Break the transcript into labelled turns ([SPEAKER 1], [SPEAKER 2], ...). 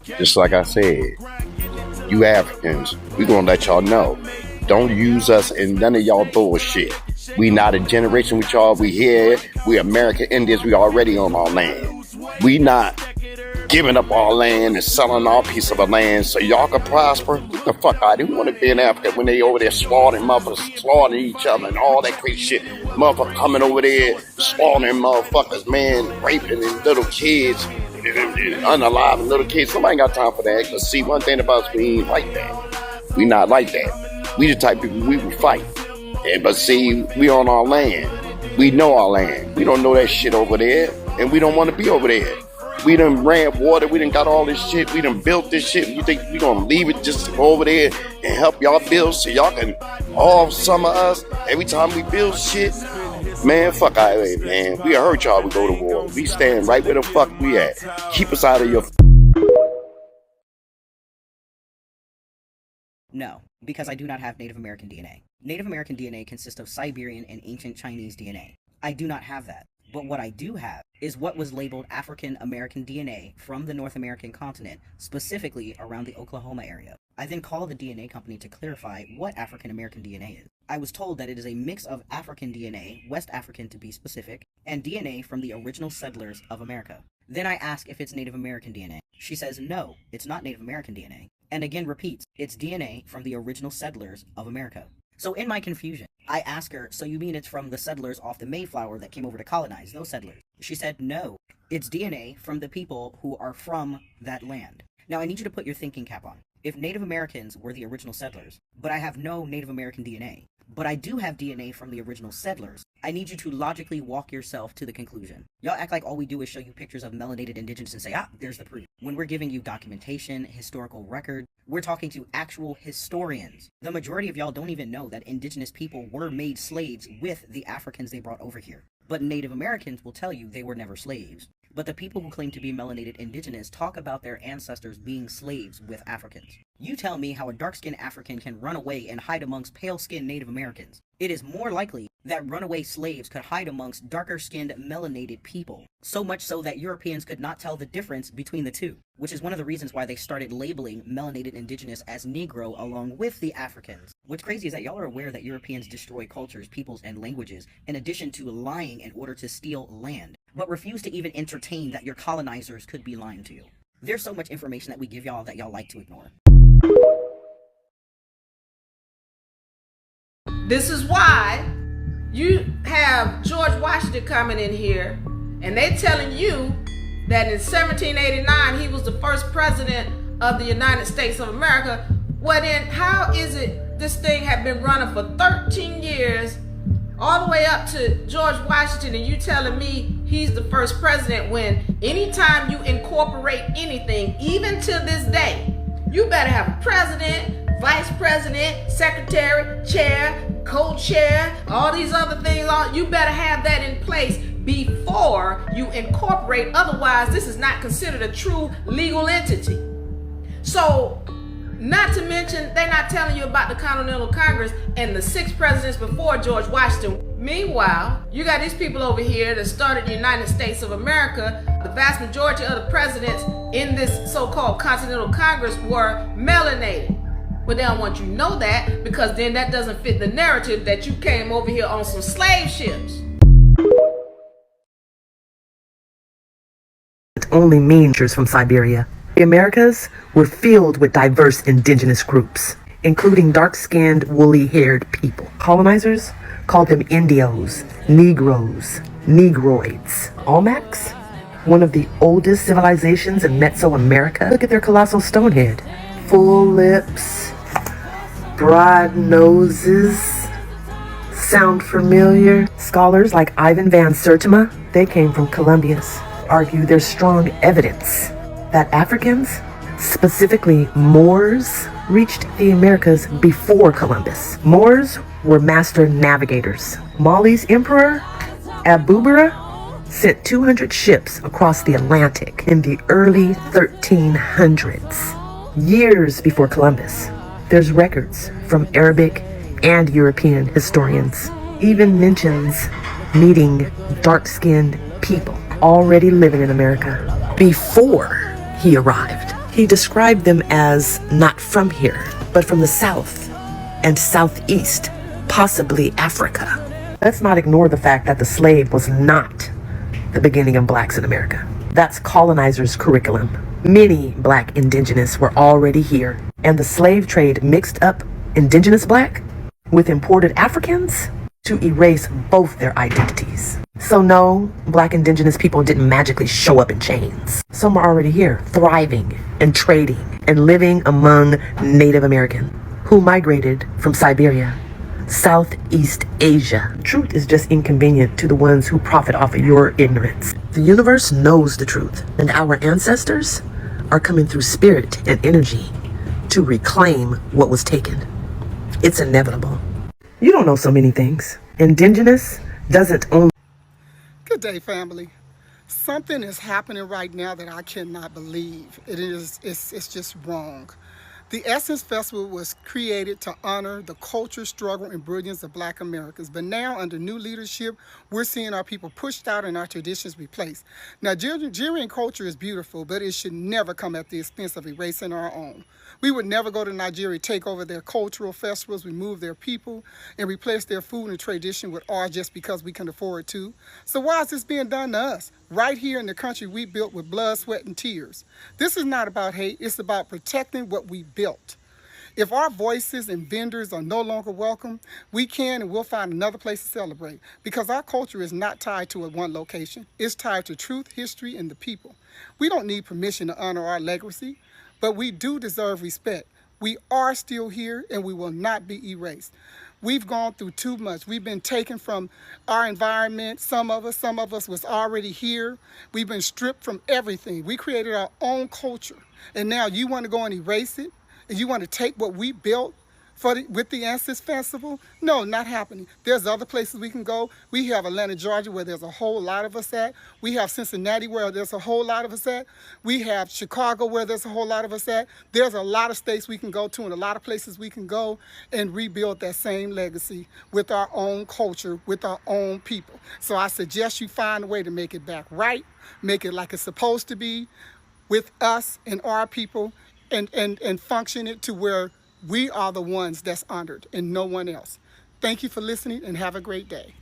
[SPEAKER 1] Just like I said, you Africans, we gonna let y'all know. Don't use us in none of y'all bullshit. We not a generation with y'all. We here. We American Indians. We already on our land. We not giving up our land and selling our piece of the land so y'all can prosper. Get the fuck out. They want to be in Africa when they over there slaughtering motherfuckers, slaughtering each other and all that crazy shit. Motherfuckers coming over there, slaughtering motherfuckers, man, raping and little kids, unalive little kids. Somebody ain't got time for that. Cause see, one thing about us, we ain't like that. We not like that. We the type of people we will fight. But see, we on our land. We know our land. We don't know that shit over there, and we don't want to be over there. We done ran water. We done got all this shit. We done built this shit. You think we gonna leave it just to go over there and help y'all build so y'all can all some of us every time we build shit? Man, fuck out of it, man. We hurt y'all. We go to war. We stand right where the fuck we at. Keep us out of your.
[SPEAKER 2] No, because I do not have Native American DNA. Native American DNA consists of Siberian and ancient Chinese DNA. I do not have that. But what I do have is what was labeled African American DNA from the North American continent, specifically around the Oklahoma area. I then called the DNA company to clarify what African American DNA is. I was told that it is a mix of African DNA, West African to be specific, and DNA from the original settlers of America. Then I ask if it's Native American DNA. She says no, it's not Native American DNA. And again repeats, it's DNA from the original settlers of America. So in my confusion, I ask her, so you mean it's from the settlers off the Mayflower that came over to colonize, those settlers? She said, no, it's DNA from the people who are from that land. Now I need you to put your thinking cap on. If Native Americans were the original settlers, but I have no Native American DNA, but I do have DNA from the original settlers, I need you to logically walk yourself to the conclusion. Y'all act like all we do is show you pictures of melanated indigenous and say, there's the proof. When we're giving you documentation, historical record, we're talking to actual historians. The majority of y'all don't even know that indigenous people were made slaves with the Africans they brought over here. But Native Americans will tell you they were never slaves. But the people who claim to be melanated indigenous talk about their ancestors being slaves with Africans. You tell me how a dark-skinned African can run away and hide amongst pale-skinned Native Americans. It is more likely that runaway slaves could hide amongst darker-skinned melanated people. So much so that Europeans could not tell the difference between the two, which is one of the reasons why they started labeling melanated indigenous as Negro along with the Africans. What's crazy is that y'all are aware that Europeans destroy cultures, peoples, and languages, in addition to lying in order to steal land, but refuse to even entertain that your colonizers could be lying to you. There's so much information that we give y'all that y'all like to ignore.
[SPEAKER 3] This is why you have George Washington coming in here and they telling you that in 1789 he was the first president of the United States of America. Well then, how is it this thing had been running for 13 years all the way up to George Washington and you telling me he's the first president when anytime you incorporate anything, even to this day, you better have a president, vice president, secretary, chair, co-chair, all these other things. You better have that in place before you incorporate. Otherwise, this is not considered a true legal entity. So, not to mention, they're not telling you about the Continental Congress and the 6 presidents before George Washington. Meanwhile, you got these people over here that started the United States of America. The vast majority of the presidents in this so-called Continental Congress were melanated. But they don't want you to know that because then that doesn't fit the narrative that you came over here on some slave ships.
[SPEAKER 4] Only means from Siberia. The Americas were filled with diverse indigenous groups, including dark-skinned, woolly-haired people. Colonizers called them Indios, Negroes, Negroids. Olmecs, one of the oldest civilizations in Mesoamerica. Look at their colossal stone head. Full lips, broad noses. Sound familiar? Scholars like Ivan van Sertima, they came from Columbus, argue there's strong evidence that Africans, specifically Moors, reached the Americas before Columbus. Moors were master navigators. Mali's emperor, Abubera, sent 200 ships across the Atlantic in the early 1300s, years before Columbus. There's records from Arabic and European historians. Even mentions meeting dark-skinned people already living in America before he arrived. He described them as not from here, but from the south and southeast, possibly Africa. Let's not ignore the fact that the slave was not the beginning of blacks in America. That's colonizers' curriculum. Many black indigenous were already here, and the slave trade mixed up indigenous black with imported Africans to erase both their identities. So no, black indigenous people didn't magically show up in chains. Some are already here, thriving and trading and living among Native Americans who migrated from Siberia, Southeast Asia. Truth is just inconvenient to the ones who profit off of your ignorance. The universe knows the truth, and our ancestors are coming through spirit and energy to reclaim what was taken. It's inevitable. You don't know so many things. Indigenous doesn't only...
[SPEAKER 5] Good day, family. Something is happening right now that I cannot believe. It's just wrong. The Essence Festival was created to honor the culture, struggle, and brilliance of Black Americans. But now, under new leadership, we're seeing our people pushed out and our traditions replaced. Nigerian culture is beautiful, but it should never come at the expense of erasing our own. We would never go to Nigeria, take over their cultural festivals, remove their people, and replace their food and tradition with ours just because we can afford to. So why is this being done to us? Right here in the country we built with blood, sweat, and tears. This is not about hate, it's about protecting what we built. If our voices and vendors are no longer welcome, we can and will find another place to celebrate, because our culture is not tied to one location. It's tied to truth, history, and the people. We don't need permission to honor our legacy, but we do deserve respect. We are still here and we will not be erased. We've gone through too much. We've been taken from our environment. Some of us was already here. We've been stripped from everything. We created our own culture. And now you want to go and erase it? And you want to take what we built with the Ancestors Festival? No, not happening. There's other places we can go. We have Atlanta, Georgia, where there's a whole lot of us at. We have Cincinnati, where there's a whole lot of us at. We have Chicago, where there's a whole lot of us at. There's a lot of states we can go to and a lot of places we can go and rebuild that same legacy with our own culture, with our own people. So I suggest you find a way to make it back right, make it like it's supposed to be with us and our people, and function it to where we are the ones that's honored and no one else. Thank you for listening and have a great day.